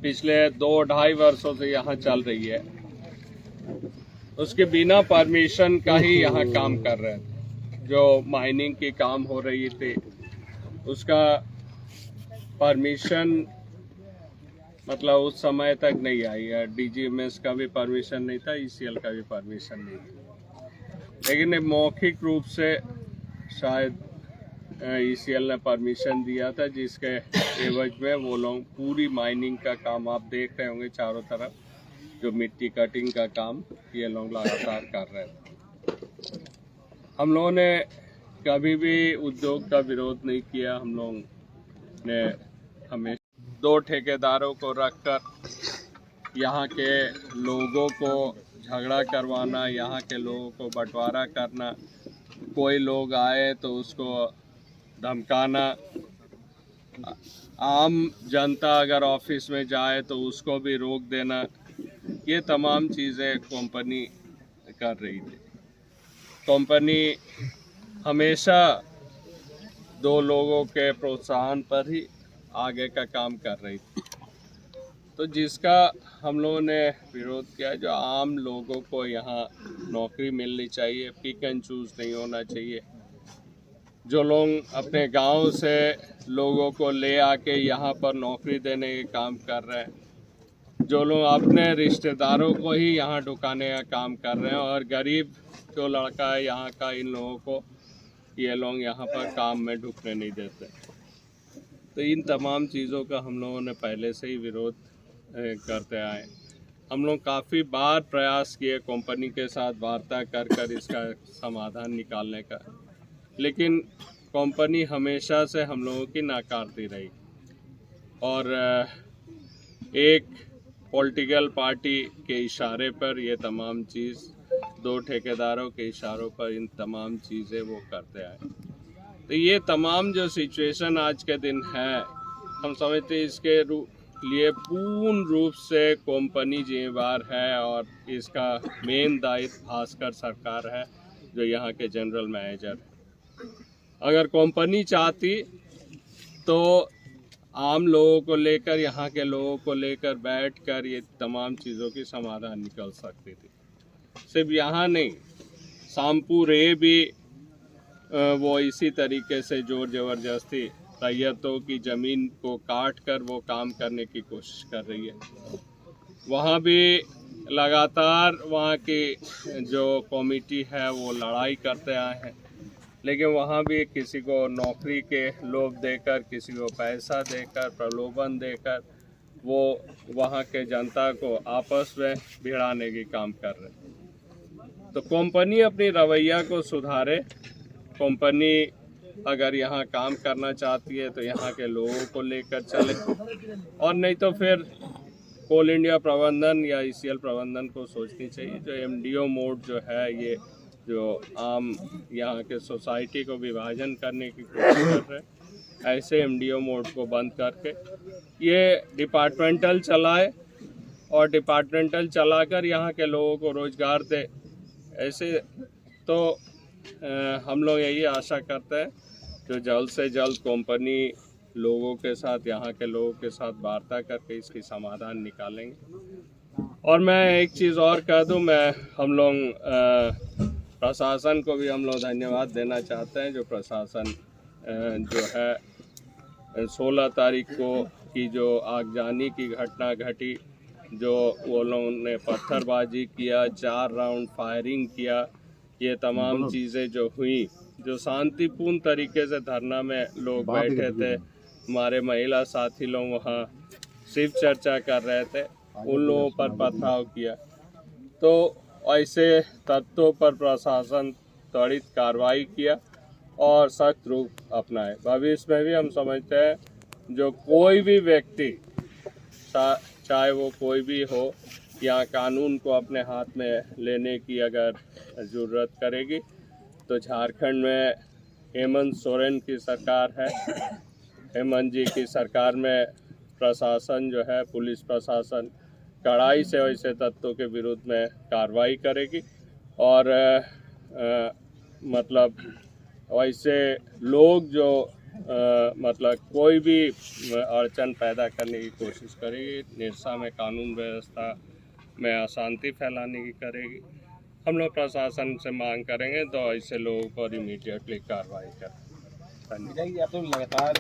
पिछले 2-2.5 वर्षों से यहाँ चल रही है, उसके बिना परमिशन का ही यहाँ काम कर रहे थे। जो माइनिंग की काम हो रही थी उसका परमिशन मतलब उस समय तक नहीं आई है। DGMS का भी परमिशन नहीं था, ECL का भी परमिशन नहीं था, लेकिन मौखिक रूप से शायद ECL ने परमिशन दिया था, जिसके एवज में वो लोग पूरी माइनिंग का काम आप देख रहे होंगे चारों तरफ, जो मिट्टी कटिंग का काम ये लोग लगातार कर रहे थे। हम लोगों ने कभी भी उद्योग का विरोध नहीं किया। हम लोग ने हमें 2 ठेकेदारों को रखकर यहाँ के लोगों को झगड़ा करवाना, यहाँ के लोगों को बंटवारा करना, कोई लोग आए तो उसको धमकाना, आम जनता अगर ऑफिस में जाए तो उसको भी रोक देना, ये तमाम चीज़ें कंपनी कर रही थी। कंपनी हमेशा 2 लोगों के प्रोत्साहन पर ही आगे का काम कर रही थी। तो जिसका हम लोगों ने विरोध किया, जो आम लोगों को यहाँ नौकरी मिलनी चाहिए, पिक एंड चूज नहीं होना चाहिए। जो लोग अपने गांव से लोगों को ले आके यहाँ पर नौकरी देने के काम कर रहे हैं, जो लोग अपने रिश्तेदारों को ही यहाँ ढुकाने का काम कर रहे हैं, और गरीब जो लड़का है यहाँ का, इन लोगों को ये लोग यहाँ पर काम में ढुकने नहीं देते। तो इन तमाम चीज़ों का हम लोगों ने पहले से ही विरोध करते आए। हम लोग काफ़ी बार प्रयास किए कंपनी के साथ वार्ता कर इसका समाधान निकालने का, लेकिन कंपनी हमेशा से हम लोगों की नाकारती रही, और एक पॉलिटिकल पार्टी के इशारे पर ये तमाम चीज़, 2 ठेकेदारों के इशारों पर इन तमाम चीज़ें वो करते आए। तो ये तमाम जो सिचुएशन आज के दिन है, हम समझते हैं इसके लिए पूर्ण रूप से कंपनी जिम्मेवार है, और इसका मेन दायित्व भास्कर सरकार है, जो यहाँ के जनरल मैनेजर है। अगर कंपनी चाहती तो आम लोगों को लेकर, यहाँ के लोगों को लेकर बैठकर ये तमाम चीज़ों की समाधान निकल सकती थी। सिर्फ यहाँ नहीं, शामपुर भी वो इसी तरीके से जोर ज़बरदस्ती रैयतों की ज़मीन को काट कर वो काम करने की कोशिश कर रही है। वहाँ भी लगातार वहाँ की जो कमेटी है वो लड़ाई करते आए हैं, लेकिन वहाँ भी किसी को नौकरी के लोभ देकर, किसी को पैसा देकर, प्रलोभन देकर वो वहाँ के जनता को आपस में भिड़ाने की काम कर रहे हैं। तो कंपनी अपनी रवैया को सुधारे। कंपनी अगर यहाँ काम करना चाहती है तो यहाँ के लोगों को लेकर चले, और नहीं तो फिर कोल इंडिया प्रबंधन या ECL प्रबंधन को सोचनी चाहिए, जो MDO मोड जो है, ये जो आम यहाँ के सोसाइटी को विभाजन करने की कोशिश कर रहे हैं, ऐसे MDO मोड को बंद करके ये डिपार्टमेंटल चलाए, और डिपार्टमेंटल चलाकर यहाँ के लोगों को रोज़गार दे। ऐसे तो हम लोग यही आशा करते हैं जो जल्द से जल्द कंपनी लोगों के साथ, यहाँ के लोगों के साथ वार्ता करके इसकी समाधान निकालेंगे। और मैं एक चीज़ और कह दूँ, हम लोग प्रशासन को भी हम लोग धन्यवाद देना चाहते हैं। जो प्रशासन जो है 16 तारीख को की जो आगजनी की घटना घटी, जो वो लोगों ने पत्थरबाजी किया, 4 राउंड फायरिंग किया, ये तमाम चीज़ें जो हुई, जो शांतिपूर्ण तरीके से धरना में लोग बैठे थे, हमारे महिला साथी लोग वहाँ शिव चर्चा कर रहे थे, उन लोगों पर पथराव किया। तो ऐसे तत्वों पर प्रशासन त्वरित कार्रवाई किया और सख्त रूप अपनाए। भविष्य में भी हम समझते हैं जो कोई भी व्यक्ति, चाहे वो कोई भी हो, या कानून को अपने हाथ में लेने की अगर ज़रूरत करेगी तो झारखंड में हेमंत सोरेन की सरकार है। हेमंत जी की सरकार में प्रशासन जो है, पुलिस प्रशासन कड़ाई से वैसे तत्वों के विरुद्ध में कार्रवाई करेगी, और मतलब वैसे लोग जो मतलब कोई भी अड़चन पैदा करने की कोशिश करेगी, निरसा में कानून व्यवस्था में अशांति फैलाने की करेगी, हम लोग प्रशासन से मांग करेंगे तो ऐसे लोगों पर इमीडिएटली कार्रवाई करें। धन्यवाद। आप तो लगातार